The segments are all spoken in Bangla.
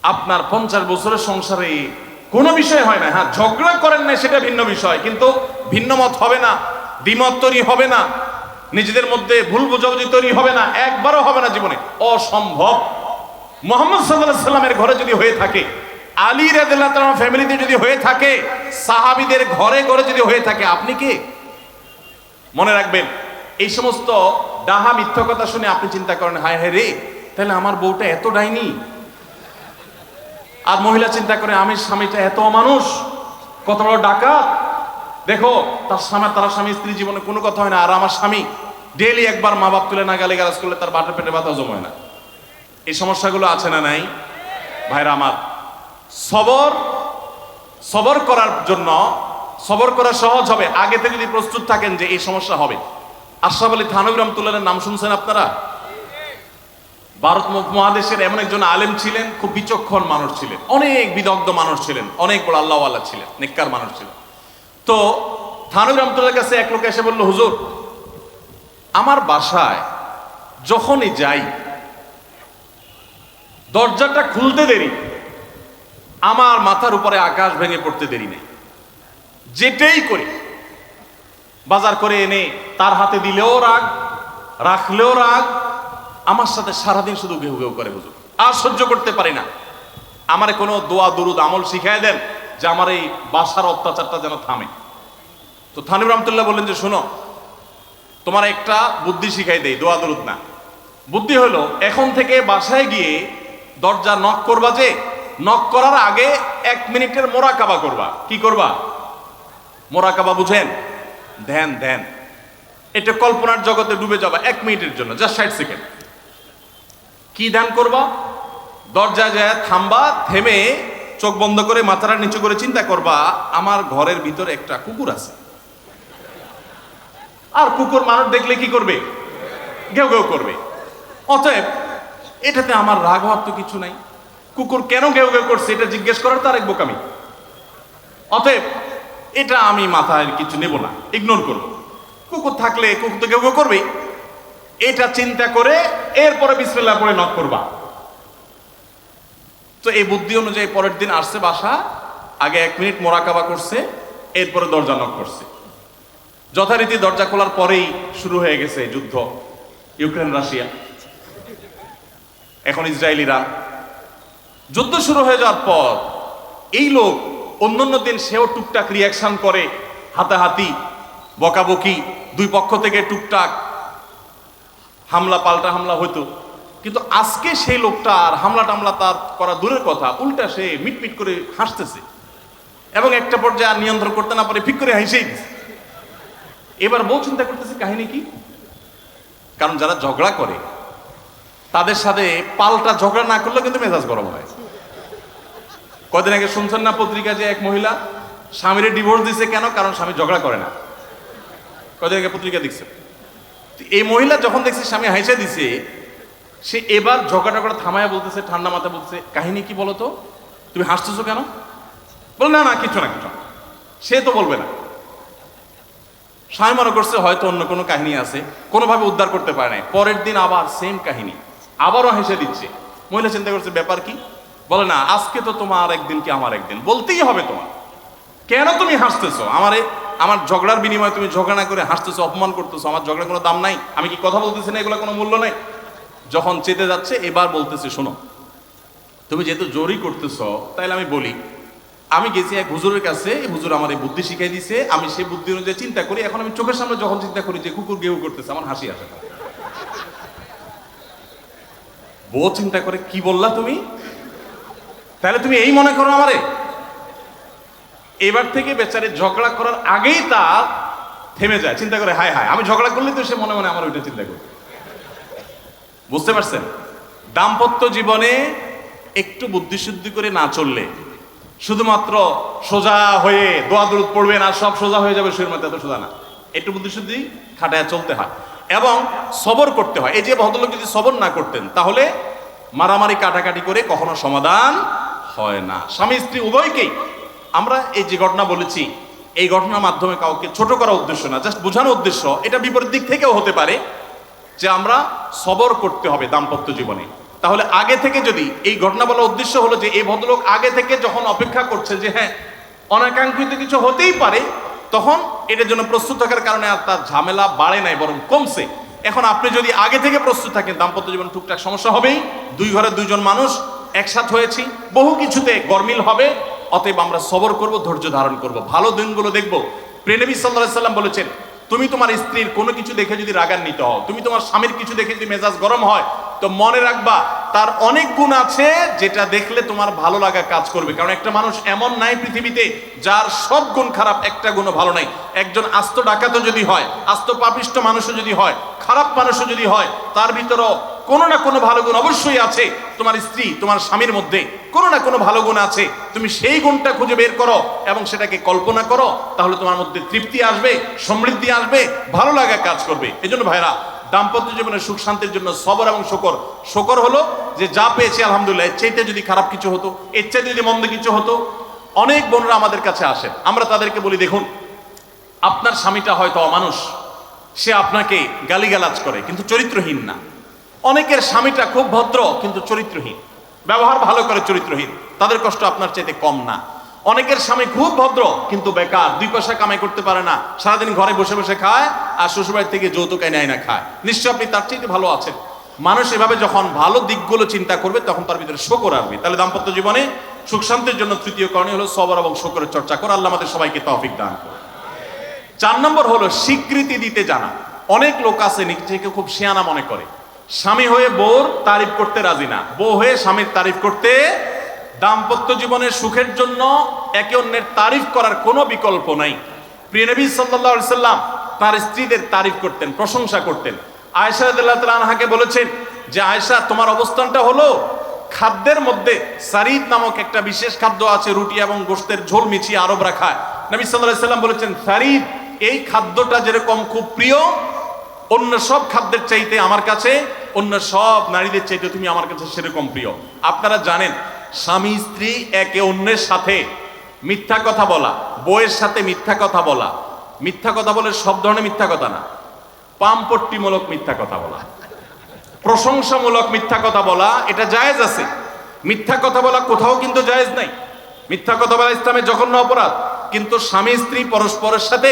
আপনার 50 বছরের সংসারে কোনো বিষয় হয় না, হ্যাঁ ঝগড়া করেন না সেটা ভিন্ন বিষয়, কিন্তু ভিন্ন মত হবে না, দ্বিমত তৈরি হবে না, নিজেদের মধ্যে ভুল বোঝাবুঝি তৈরি হবে না, একবারও হবে না জীবনে, অসম্ভব। মুহাম্মদ সাল্লাল্লাহু আলাইহি সাল্লামের ঘরে যদি হয়ে থাকে, আলী রাদিয়াল্লাহু তাআলা ফ্যামিলিতে যদি হয়ে থাকে, সাহাবীদের ঘরে ঘরে যদি হয়ে থাকে, আপনি কে? মনে রাখবেন, এই সমস্ত ডাহা মিথ্যা কথা শুনে আপনি চিন্তা করেন, হায় হায় রে, তাহলে আমার বউটা এত ডাইনি। আর মহিলা চিন্তা করে, আমি স্বামীটা এত মানুষ, কত বড় ডাকাত। দেখো তার স্বামী স্ত্রী জীবনে কোনো কথা হয় না, আর আমার স্বামী ডেইলি একবার মা বাপ তুলে না গালিগালাজ করলে তার বাটের পেটে ব্যথা জমায় না। এই সমস্যাগুলো আছে না নাই? ভাইরা আমার, সবর করার জন্য, সবর করা সহজ হবে আগে থেকে যদি প্রস্তুত থাকেন যে এই সমস্যা হবে। আশরাফ আলী থানভী রাহমাতুল্লাহর নাম শুনছেন আপনারা? ভারত মহাদেশের এমন একজন আলেম ছিলেন, খুব বিচক্ষণ মানুষ ছিলেন, অনেক বিদগ্ধ মানুষ ছিলেন, অনেক বড় আল্লাহওয়ালা ছিলেন, নেককার মানুষ ছিলেন। তো থানভী রাহমাতুল্লাহর কাছে এক লোক এসে বলল, হুজুর, আমার বাসায় যখনই যাই দরজাটা খুলতে দেরি, আমার মাথার উপরে আকাশ ভেঙে পড়তে দেরি নেই। যেটাই করি, বাজার করে এনে তার হাতে দিলেও রাগ, রাখলেও রাগ, আমার সাথে সারাদিন শুধু ঘেউ ঘেউ করে হুজুর, আর সহ্য করতে পারি না। আমারে কোনো দোয়া দুরুদ আমল শিখায় দেন যে আমার এই বাসার অত্যাচারটা যেন থামে। তো থানভী রাহমাতুল্লাহ বললেন যে, শোনো, তোমার একটা বুদ্ধি শিখাই দেই, দোয়া দুরুদ না। বুদ্ধি হলো, এখন থেকে বাসায় গিয়ে দরজা নক করবা, যে নক করার আগে 1 মিনিটের মোরাকাবা করবা। কি করবা? মোরাকাবা বুঝেন? ধ্যান, ধ্যান। এটা কল্পনার জগতে ডুবে যাবা 1 মিনিটের জন্য, জাস্ট 60 সেকেন্ড। কি ধ্যান করবা? দরজা যায় থামবা, থেমে চোখ বন্ধ করে মাথাটা নিচু করে চিন্তা করবা, আমার ঘরের ভিতরে একটা কুকুর আছে, আর কুকুর মানুষ দেখলে কি করবে? ঘেউ ঘেউ করবে। অতএব এটাতে আমার রাগ হওয়ার তো কিছু নাই, কুকুর কেন ঘেউ ঘেউ করছে এটা জিজ্ঞেস করার তার এক বোকামি। অতএব এটা আমি মাথায় কিছু নেব না, ইগনোর করব। কুকুর থাকলে কুকুর তো ঘেউ ঘেউ করবে, এটা চিন্তা করে এরপরে বিসমিল্লাহ পড়ে নক করবা। তো এই বুদ্ধি অনুযায়ী পরের দিন আসছে বাসা, আগে 1 মিনিট মোরাকাবা করছে, এরপরে দরজা নক করছে। যথারীতি দরজা খোলার পরেই শুরু হয়ে গেছে যুদ্ধ, ইউক্রেন রাশিয়া, এখন ইসরায়েল ইরান। যুদ্ধ শুরু হয়ে যাওয়ার পর এই লোক অন্যান্য দিন সেও টুকটাক রিয়াকশন করে, হাতাহাতি, বকাবকি, দুই পক্ষ থেকে টুকটাক হামলা পাল্টা হামলা হতো, কিন্তু আজকে সেই লোকটা আর হামলা টামলা তার করা দূরের কথা, উল্টা সে মিটমিট করে হাসতেছে, এবং একটা পর্যায়ে আর নিয়ন্ত্রণ করতে না পারে ফিক করে হাসেই দিচ্ছে। এবার বউ চিন্তা করতেছে কাহিনী কি, কারণ যারা ঝগড়া করে তাদের সাথে পাল্টা ঝগড়া না করলে কিন্তু মেজাজ গরম হয়। কদিন আগে শুনছেন না পত্রিকা, যে এক মহিলা স্বামীর ডিভোর্স দিছে, কেন? কারণ স্বামী ঝগড়া করে না। কদিন আগে পত্রিকা দেখছে। এই মহিলা যখন দেখছে স্বামী হাইসা দিছে, সে এবার ঝগড়া টগড়া থামায়া বলতেছে, ঠান্ডা মাথা বলতেছে, কাহিনী কি বলো তো, তুমি হাসতেছো কেন? বল না না কিছু না কিছু না। সে তো বলবে না। স্বামী মনে করছে হয়তো অন্য কোনো কাহিনী আছে, কোনোভাবে উদ্ধার করতে পারে নাই। পরের দিন আবার সেম কাহিনী, আবারও হেসে দিচ্ছে। মহিলা চিন্তা করছে ব্যাপার কি, বলে না আজকে তো তোমার একদিন কি আমার একদিন, বলতেই হবে তোমার। কেন তুমি হাসতেছো? আমার ঝগড়ার বিনিময়ে তুমি ঝগড়া না করে হাসতেছো, অপমান করতেছো, আমার ঝগড়ার কোনো দাম নাই, আমি কি কথা বলতেছি না, এগুলো কোনো মূল্য নাই। যখন চেতে যাচ্ছে এবার বলতেছে, শোনো, তুমি যেহেতু জোরই করতেছো, তাইলে আমি বলি, আমি গেছি এক হুজুরের কাছে, হুজুর আমার এই বুদ্ধি শিখাই দিছে, আমি সেই বুদ্ধি অনুযায়ী চিন্তা করি, এখন আমি চোখের সামনে যখন চিন্তা করি যে কুকুর গেউ করতেছে, আমার হাসি আসে। বউ চিন্তা করে, কি বললা তুমি? তাহলে তুমি এই মনে করো আমারে? এবার থেকে বেচারে ঝগড়া করার আগেই তার থেমে যায়, চিন্তা করে হায় হায়, আমি ঝগড়া করলে তো সে মনে মনে আমার ওইটা চিন্তা করে। বুঝতে পারছেন? দাম্পত্য জীবনে একটু বুদ্ধিশুদ্ধি করে না চললে, শুধুমাত্র সোজা হয়ে দোয়া দুরুদ পড়বেন আর সব সোজা হয়ে যাবে, শুয়ের মধ্যে এত সোজা না, একটু বুদ্ধিশুদ্ধি খাটায় চলতে হয় এবং সবর করতে হয়। এই যে ভদ্রলোক যদি সবর না করতেন, তাহলে মারামারি কাটাকাটি করে কখনো সমাধান হয় না। স্বামী স্ত্রী উভয়কেই আমরা এই যে ঘটনা বলেছি, এই ঘটনার মাধ্যমে কাউকে ছোট করার উদ্দেশ্য না, জাস্ট বোঝানোর উদ্দেশ্য। এটা বিপরীত দিক থেকেও হতে পারে যে আমরা সবর করতে হবে দাম্পত্য জীবনে। তাহলে আগে থেকে যদি এই ঘটনা বলার উদ্দেশ্য হলো যে এই ভদ্রলোক আগে থেকে যখন অপেক্ষা করছে যে হ্যাঁ অনাকাঙ্ক্ষিত কিছু হতেই পারে, তখন এটার জন্য প্রস্তুত থাকার কারণে আর তার ঝামেলা বাড়ে নাই, বরং কমছে। এখন আপনি যদি আগে থেকে প্রস্তুত থাকেন, দাম্পত্য জীবন টুকটাক সমস্যা হবেই, দুই ঘরের দুইজন মানুষ একসাথ হয়েছি, বহু কিছুতে গরমিল হবে। অতএব আমরা সবর করব, ধৈর্য ধারণ করব, ভালো দিনগুলো দেখব। প্রিয় নবী সাল্লাল্লাহু আলাইহি সাল্লাম বলেছেন, তুমি তোমার স্ত্রীর কোনো কিছু দেখে যদি রাগান্বিত হও, তুমি তোমার স্বামীর কিছু দেখে যদি মেজাজ গরম হয়, তো মনে রাখবা তার অনেক গুণ আছে যেটা দেখলে তোমার ভালো লাগা কাজ করবে। কারণ একটা মানুষ এমন নাই পৃথিবীতে যার সব গুণ খারাপ, একটা গুণও ভালো নাই। একজন আস্ত ডাকাতও যদি হয়, আস্ত পাপিষ্ট মানুষও যদি হয়, খারাপ মানুষও যদি হয়, তার ভিতরও কোনো না কোনো ভালো গুণ অবশ্যই আছে। তোমার স্ত্রী, তোমার স্বামীর মধ্যে কোনো না কোনো ভালো গুণ আছে। তুমি সেই গুণটা খুঁজে বের করো এবং সেটাকে কল্পনা করো, তাহলে তোমার মধ্যে তৃপ্তি আসবে, সমৃদ্ধি আসবে, ভালো লাগা কাজ করবে। এজন্য ভাইরা, দাম্পত্য জীবনের সুখ শান্তির জন্য সবর এবং শকর। শকর হলো যে যা পেয়েছি আলহামদুলিল্লাহ, এর চাইতে যদি খারাপ কিছু হতো, এর চাইতে যদি মন্দ কিছু হতো। অনেক বোনরা আমাদের কাছে আসেন, আমরা তাদেরকে বলি, দেখুন আপনার স্বামীটা হয়তো অমানুষ, সে আপনাকে গালিগালাজ করে কিন্তু চরিত্রহীন না। অনেকের স্বামীটা খুব ভদ্র কিন্তু চরিত্রহীন, ব্যবহার ভালো করে চরিত্রহীন, তাদের কষ্ট আপনার চাইতে কম না। অনেকের স্বামী খুব ভদ্র কিন্তু বেকার, দুই পয়সা কামাই করতে পারে না, সারাদিন ঘরে বসে বসে খায় আর শ্বশুরবাড়ি থেকে যৌতুক এনে না খায়, নিশ্চয় আপনি তার চাইতে ভালো আছেন। মানুষ এভাবে যখন ভালো দিকগুলো চিন্তা করবে তখন তার ভিতরে শকর আসবে। তাহলে দাম্পত্য জীবনে সুখ শান্তির জন্য তৃতীয় করণীয় হলো সবর এবং শকরের চর্চা করা। আল্লাহ আমাদের সবাইকে তৌফিক দান করুন। 4 নম্বর হলো স্বীকৃতি দিতে জানা। অনেক লোক আছে নিজেকে খুব শিয়ানা মনে করে, স্বামী হয়ে বউর তারিফ করতে রাজি না, বউ হয়ে স্বামীর তারিফ করতে। দাম্পত্য জীবনের সুখের জন্য একে অন্যের তারিফ করার কোনো বিকল্প নাই। প্রিয় নবী সাল্লাল্লাহু আলাইহি সাল্লাম তার স্ত্রীদের তারিফ করতেন, প্রশংসা করতেন। আয়েশা রাদিয়াল্লাহু তাআলা আনহাকে বলেছেন যে আয়েশা, তোমার অবস্থানটা হলো খাদ্যের মধ্যে সারিদ নামক একটা বিশেষ খাদ্য আছে, রুটি এবং গোশতের ঝোল মিছিয়ে আরবরা খায়। নবী সাল্লাল্লাহু আলাইহি সাল্লাম বলেছেন, সারিদ এই খাদ্যটা যেরকম খুব প্রিয় অন্য সব খাদ্যের চাইতে আমার কাছে, অন্য সব নারীদের চাইতে তুমি আমার কাছে সেরকম প্রিয়। আপনারা জানেন স্বামী স্ত্রী একে অন্যের সাথে মিথ্যা কথা বলা, বউয়ের সাথে মিথ্যা কথা বলা, মিথ্যা কথা বলে সব ধরনের মিথ্যা কথা না, পামপট্টিমূলক মিথ্যা কথা বলা, প্রশংসামূলক মিথ্যা কথা বলা, এটা জায়েজ আছে। মিথ্যা কথা বলা কোথাও কিন্তু জায়েজ নাই। মিথ্যা কথা বলা ইসলামে জঘন্য অপরাধ। কিন্তু স্বামী স্ত্রী পরস্পরের সাথে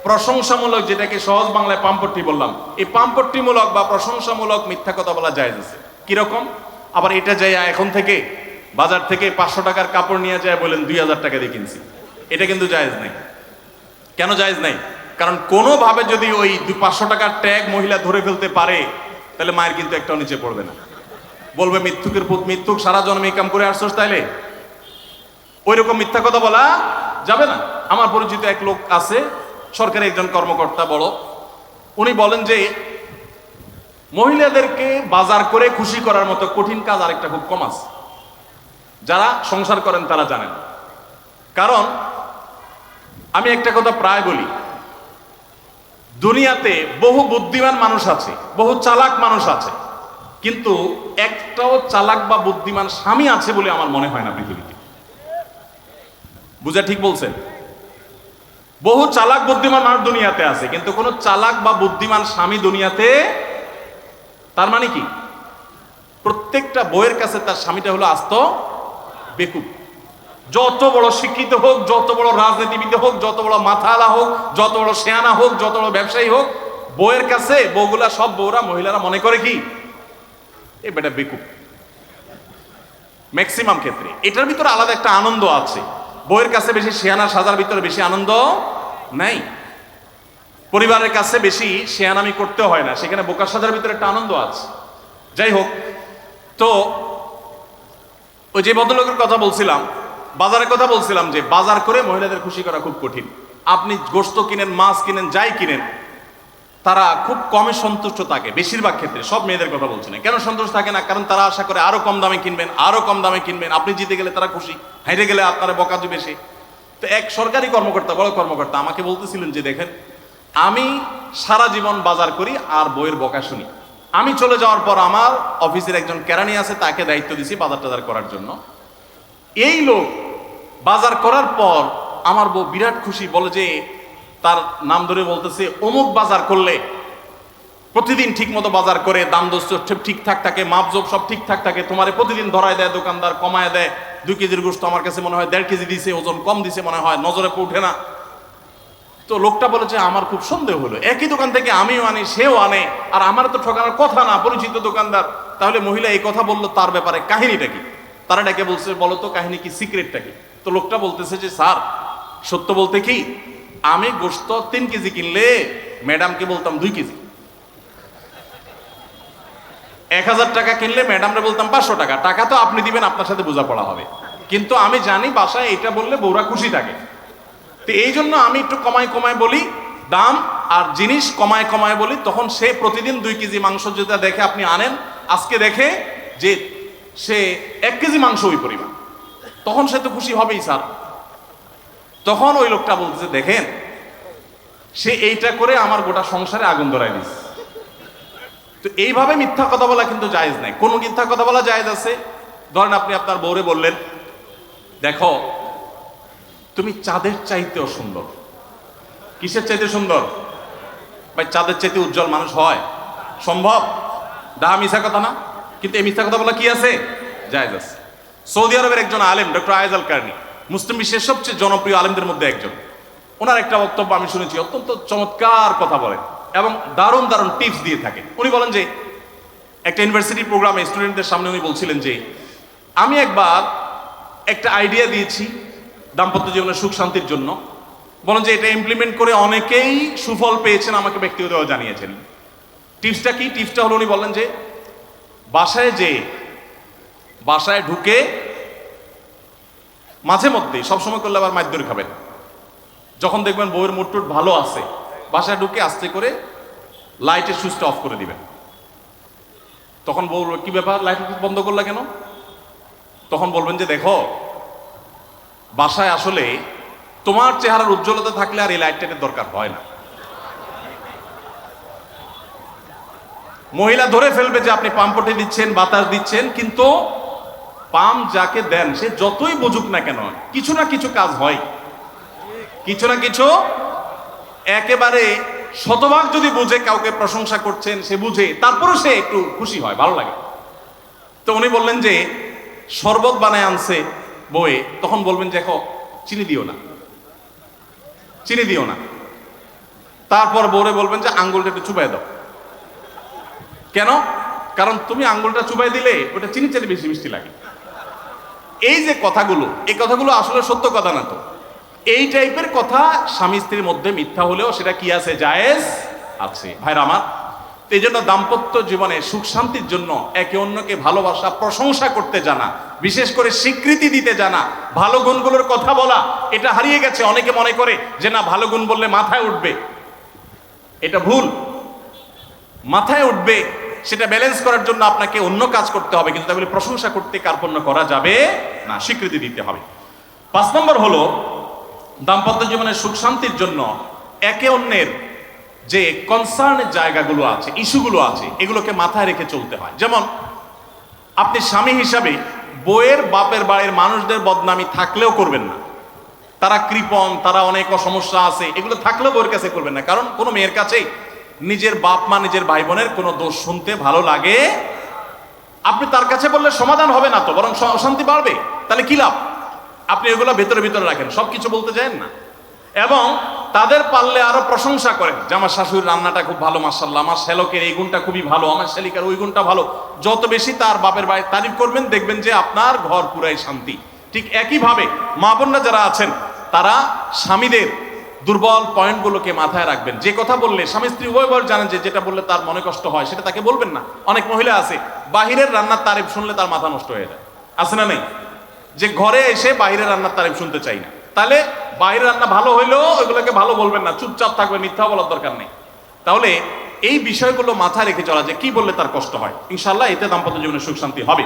প্রশংসামূলক, যেটাকে সহজ বাংলায় পামপট্টি বললাম, এই পামপট্টিমূলক বা প্রশংসামূলক মিথ্যা কথা বলা জায়েজ আছে। কিরকম? আবার এটা যাই এখন থেকে বাজার থেকে 500 টাকার কাপড় নিয়ে যায় বলেন 2000 টাকা দিয়ে কিনছি, এটা কিন্তু জায়েজ নাই। কেন জায়েজ নাই? কারণ কোনোভাবে যদি ওই 500 টাকার ট্যাগ মহিলা ধরে ফেলতে পারে, তাহলে মায়ের কিন্তু একটাও নিচে পড়বে না, বলবে মৃত্যুকের পুত মৃত্যুক, সারা জন্মে কাম করে আসছোস, তাইলে ওইরকম মিথ্যা কথা বলা যাবে না। আমার পরিচিত এক লোক আছে, সরকারি একজন কর্মকর্তা বড়, উনি বলেন যে মহিলাদেরকে বাজার করে খুশি করার মতো কঠিন কাজ আরেকটা খুব কম আছে। যারা সংসার করেন তারা জানেন। কারণ আমি একটা কথা প্রায় বলি, দুনিয়াতে বহু বুদ্ধিমান মানুষ আছে, বহু চালাক মানুষ আছে, কিন্তু একটাও চালাক বা বুদ্ধিমান স্বামী আছে বলে আমার মনে হয় না পৃথিবীতে। বুঝা ঠিক বলছেন? বহু চালাক বুদ্ধিমান মানুষ দুনিয়াতে আছে, কিন্তু কোনো চালাক বা বুদ্ধিমান স্বামী দুনিয়াতে। তার মানে কি? প্রত্যেকটা বউয়ের কাছে তার স্বামীটা হলো আস্ত বেকুব। যত বড় শিক্ষিত হোক, যত বড় রাজনীতিবিদ হোক, যত বড় মাথাওয়ালা হোক, যত বড় শেয়ানা হোক, যত বড় ব্যবসায়ী হোক, বউয়ের কাছে বউগুলা, সব বউরা, মহিলারা মনে করে কি এ বেটা বেকুব। ম্যাক্সিমাম ক্ষেত্রে এটার ভিতরে আলাদা একটা আনন্দ আছে। বউয়ের কাছে বেশি শেয়ানা সাজার ভিতরে বেশি আনন্দ নাই। পরিবারের কাছে বেশি শেয়ানামি করতে হয় না, সেখানে বোকা সাজার ভিতরে একটা আনন্দ আছে। যাই হোক, তো ওই যে ভদ্রলোকের কথা বলছিলাম, বাজারের কথা বলছিলাম, যে বাজার করে মহিলাদের খুশি করা খুব কঠিন। আপনি গোশত কিনেন, মাছ কিনেন, যাই কিনেন, তারা খুব কমে সন্তুষ্ট থাকে বেশিরভাগ ক্ষেত্রে। সব মেয়েদের কথা বলছি না। কেন সন্তুষ্ট থাকে না? কারণ তারা আশা করে আরো কম দামে কিনবেন, আরো কম দামে কিনবেন। আপনি জিতে গেলে তারা খুশি, হেরে গেলে আপনারা বকা দিবে সে। তো এক সরকারি কর্মকর্তা, বড় কর্মকর্তা, আমাকে বলতেছিলেন যে দেখেন, আমি সারা জীবন বাজার করি আর বইয়ের বকা শুনি। আমি চলে যাওয়ার পর আমার অফিসের একজন কেরানি আছে, তাকে দায়িত্ব দিছি বাজার টাজার করার জন্য। এই লোক বাজার করার পর আমার বউ বিরাট খুশি, বলে যে তার নাম ধরে বলতেছে, অমুক বাজার করলে প্রতিদিন ঠিক মতো বাজার করে, দাম দস্ত ঠিকঠাক থাকে, মাপজোপ সব ঠিকঠাক থাকে, তোমারে প্রতিদিন ধরায় দেয় দোকানদার, কমায় দেয়। 2 কেজির গোশত আমার কাছে মনে হয় 1.5 কেজি দিছে, ওজন কম দিছে মনে হয়, নজরে উঠে না। তো লোকটা বলেছে আমার খুব সন্দেহ হলো, একই দোকান থেকে আমিও আনি, সেও আনে, আর আমার তো ঠকানোর কথা না, পরিচিত দোকানদার। তাহলে মহিলা এই কথা বললো, তার ব্যাপারে কাহিনীটা কি? তারা ডেকে বলছে, বলো তো কাহিনী কি, সিক্রেটটা কি? তো লোকটা বলতেছে যে স্যার, সত্য বলতে কি, আমি গোশত 3 কেজি কিনলে ম্যাডামকে বলতাম 2 কেজি, 1000 টাকা কিনলে ম্যাডামরে বলতাম 500 টাকা। টাকা তো আপনি দিবেন, আপনার সাথে বোঝাপড়া হবে, কিন্তু আমি জানি বাসায় এটা বললে বউরা খুশি থাকে, তো এই জন্য আমি একটু কমায় কমায় বলি দাম, আর জিনিস কমায় কমায় বলি। তখন সে প্রতিদিন 2 কেজি মাংস যেটা দেখে আপনি আনেন, আজকে দেখে যে সে 1 কেজি মাংস ওই পরিমাণ, তখন সে তো খুশি হবেই স্যার। তখন ওই লোকটা বলতেছে, দেখেন সে এইটা করে আমার গোটা সংসারে আগুন ধরায় দিচ্ছে। তো এইভাবে মিথ্যা কথা বলা কিন্তু জায়েজ নাই। কোন মিথ্যা কথা বলা জায়েজ আছে? ধরেন আপনি আপনার বউরে বললেন, দেখো তুমি চাঁদের চাইতেও সুন্দর। কিসের চাইতে সুন্দর? ভাই চাঁদের চাইতে উজ্জ্বল মানুষ হয় সম্ভব? ডাহা মিথ্যা কথা না? কিন্তু এই মিথ্যা কথা বলা কি আছে? জায়েজ আছে। সৌদি আরবের একজন আলেম ডক্টর আয়েজ আল কারনি, মুসলিম বিশ্বের সবচেয়ে জনপ্রিয় আলেমদের মধ্যে একজন, ওনার একটা বক্তব্য আমি শুনেছি, অত্যন্ত চমৎকার কথা বলেন এবং দারুণ দারুণ টিপস দিয়ে থাকেন। উনি বলেন যে একটা ইউনিভার্সিটি প্রোগ্রামে স্টুডেন্টদের সামনে উনি বলছিলেন যে আমি একবার একটা আইডিয়া দিয়েছি দাম্পত্য জীবনের সুখ শান্তির জন্য। বলেন যে এটা ইমপ্লিমেন্ট করে অনেকেই সুফল পেয়েছেন, আমাকে ব্যক্তিগতভাবে জানিয়েছেন। টিপসটা কি? টিপসটা হলো উনি বললেন যে বাসায় ঢুকে মাঝে মধ্যে, সবসময় করলে আবার মাইর খাবেন, যখন দেখবেন বউয়ের মুড টুট ভালো আছে, বাসায় ঢুকে আস্তে করে লাইটের সুইচটা অফ করে দিবেন। তখন বলবো কি ব্যাপার, লাইট বন্ধ করলা কেন? তখন বলবেন যে দেখো বাসায় আসলে তোমার চেহারার উজ্জ্বলতা থাকলে আর এই লাইটটার দরকার হয় না। মহিলা ধরে ফেলবে যে আপনি পাম্পটে দিচ্ছেন, বাতাস দিচ্ছেন, কিন্তু পাম্প যাকে দেন সে যতই বুঝুক না কেন কিছু না কিছু কাজ হয়, কিছু না কিছু। একেবারে শতভাগ যদি বুঝে কাউকে প্রশংসা করছেন, সে বুঝে, তারপরও সে একটু খুশি হয়, ভালো লাগে। তো উনি বললেন যে শরবত বানায় আনছে বউয়ে, তখন বলবেন যে দেখো চিনি দিও না, চিনি দিও না। তারপর বউরে বলবেন যে আঙ্গুলটা একটু চুবাই দাও। কেন? কারণ তুমি আঙ্গুলটা চুবাই দিলে ওটা চিনি চাইলে বেশি মিষ্টি লাগে। এই যে কথাগুলো, এই কথাগুলো আসলে সত্য কথা না। তো এই টাইপের কথা স্বামী স্ত্রীর মধ্যে মিথ্যা হলেও সেটা কি আছে? জায়েজ আছে। ভাইরা আমার, এই জন্য দাম্পত্য জীবনে সুখ শান্তির জন্য একে অন্যকে ভালোবাসা, প্রশংসা করতে জানা, বিশেষ করে স্বীকৃতি দিতে জানা, ভালো গুণগুলোর কথা বলা, এটা হারিয়ে গেছে। অনেকে মনে করে যে না, ভালো গুণ বললে মাথায় উঠবে, এটা ভুল। মাথায় উঠবে সেটা ব্যালেন্স করার জন্য আপনাকে অন্য কাজ করতে হবে, কিন্তু তাহলে প্রশংসা করতে কার্পণ্য করা যাবে না, স্বীকৃতি দিতে হবে। 5 নম্বর হলো দাম্পত্য জীবনের সুখ শান্তির জন্য একে অন্যের যে কনসার্নের জায়গাগুলো আছে, ইস্যুগুলো আছে, এগুলোকে মাথায় রেখে চলতে হয়। যেমন আপনি স্বামী হিসাবে বউয়ের বাপের বাড়ির মানুষদের বদনামি থাকলেও করবেন না। তারা কৃপণ, তারা অনেক সমস্যা আছে, এগুলো থাকলেও বউয়ের কাছে করবেন না। কারণ কোনো মেয়ের কাছে নিজের বাপ মা, নিজের ভাই বোনের কোনো দোষ শুনতে ভালো লাগে। আপনি তার কাছে বললে সমাধান হবে না, তো বরং অশান্তি বাড়বে। তাহলে কি লাভ? আপনি এগুলো ভেতরে ভিতরে রাখেন, সবকিছু বলতে চান না। এবং তাদের পারলে আরো প্রশংসা করেন যে আমার শাশুড়ির রান্নাটা খুব ভালো, মাশাআল্লাহ, আমার শ্যালকের এই গুণটা খুবই ভালো, আমার শ্যালিকার ওই গুণটা ভালো। যত বেশি তার বাপের বাড়ি তারিফ করবেন, দেখবেন যে আপনার ঘর পুরাই শান্তি। ঠিক একইভাবে মা বোনরা যারা আছেন, তারা স্বামীদের দুর্বল পয়েন্টগুলোকে মাথায় রাখবেন। যে কথা বললে স্বামী স্ত্রী উভয় জানেন যে যেটা বললে তার মনে কষ্ট হয়, সেটা তাকে বলবেন না। অনেক মহিলা আছে বাহিরের রান্নার তারিফ শুনলে তার মাথা নষ্ট হয়ে যায়, আছে না নেই? যে ঘরে এসে বাইরের রান্নার তারিফ শুনতে চাই না। তাহলে বাইরের রান্না ভালো হইলেও ওইগুলোকে ভালো বলবেন না, চুপচাপ থাকবেন, মিথ্যা বলার দরকার নেই। তাহলে এই বিষয়গুলো মাথায় রেখে চলা, যে কি বললে তার কষ্ট হয়, ইনশাআল্লাহ এতে দাম্পত্য জীবনে সুখ শান্তি হবে।